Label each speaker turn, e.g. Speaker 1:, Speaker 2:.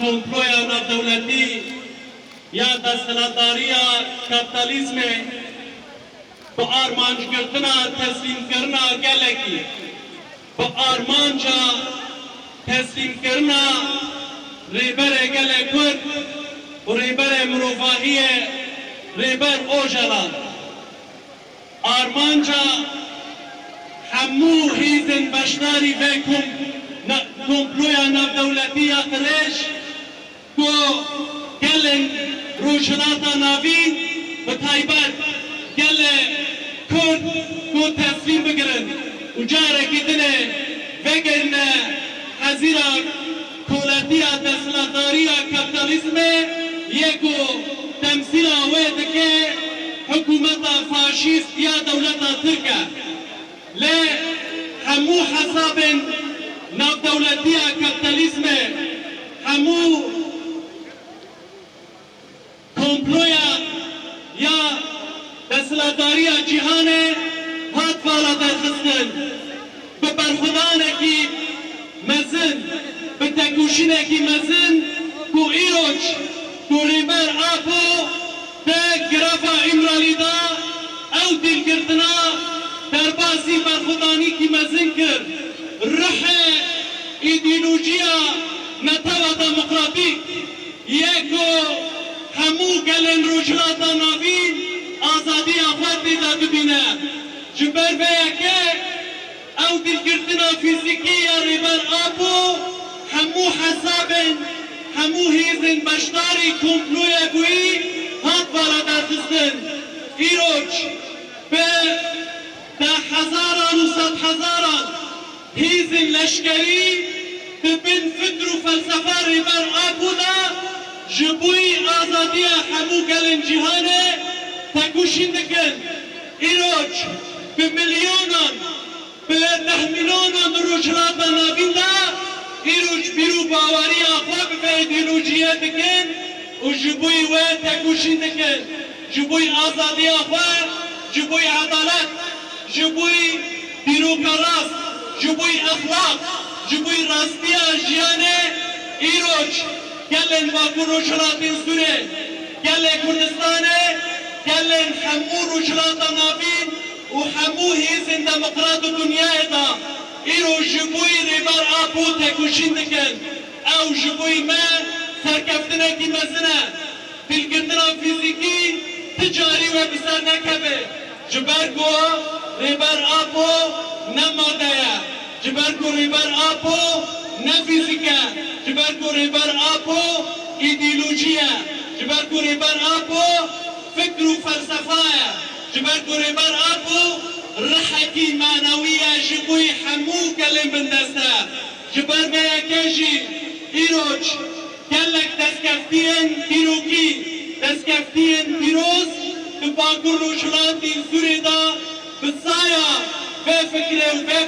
Speaker 1: کۆمپلۆیا ناودەوڵەتی یا دەسەڵاتداریە کاپیتالیزمێ بە ئارمانجگرتنا تەسلیمکردنا گەلێکی بە ئارمانجا تەسلیمکردنا ڕێبەرێ گەلێ کورد و ڕێبەرێ مرۆڤاهیە ڕێبەر ئۆژەڵان ئارمانجا هەموو هیزن بەشداری vê کۆمپلۆیا ناودەوڵەتیە قرێش کۆ gelên rojhilata navî bi taybet gelê Kurd ku teslîm bigirin û carekî dinê vegerîne hezîra koletiya deshilatdariya kapitalizmê yê ku temsîla wê dike hikûmeta faşîst ya dewleta Tirk e lê hemû hesabên navdewletiya kapitalizmê hemû komploya ya deshilatdariya cîhanê hat vala derxistin bi berxwedanekî mezin bi tekûşînekî mezin ku îroj ku rêber Apo de girafa İmralî da ew dîlgirtina derbasî berxwedanîkî mezin kir rihê îdîolojiya netewa demokratîk yê ku hemû gelên rojhilata navî azadiya ferdî de dibîne ji ber vê yekê ew dîlgirtina fîzîkî ya rêber Apo hemû hesabên hemû hêzên beşdarî komploya bûyî hat vala derxistin îroj bi de hezaran û sed hezaran hêzên leşkerî dibin fikr û felsefa rêber Apo da ji boî azadiya hemû gelên cîhanê tekûşîn dikin îroj bi milyonan bi neh milyonan rojhilata navîn de îroj bîrû baweriya xwe bi vê îdîolojiyê dikin û ji boî wê tekûşîn dikin ji boî azadiya xwe ji boî edalet ji boî dîroka rast ji boî exlaq ji boî rastiya jiyanê îroj gelên Bakur rojhilatên Sûrê gelê Kurdistanê gelên hemû rojhilata navîn û hemû hêzên demokrat û dunyayê da îroj ji boî rêber Apo tekûşîn dikin ew ji boî me serkeftinekî mezin e dîlgirtina fîzîkî ti carî we bi ser nekeve ji ber ku rêber Apo ne made ye ji ber ku rêber Apo ne fîzîk e ji ber ku rêber Apo îdîoloji ye ji ber ku rêber Apo fikr û felsefa ye ji ber ku rêber Apo rihekî manewî ye ji boî hemû gelên bindest e ji ber vê yekê jî îroj gelek destkeftiyên dîrokî destkeftiyên pîroz di Bakur rojhilatên Sûrê da bi saya vê fikrê û vê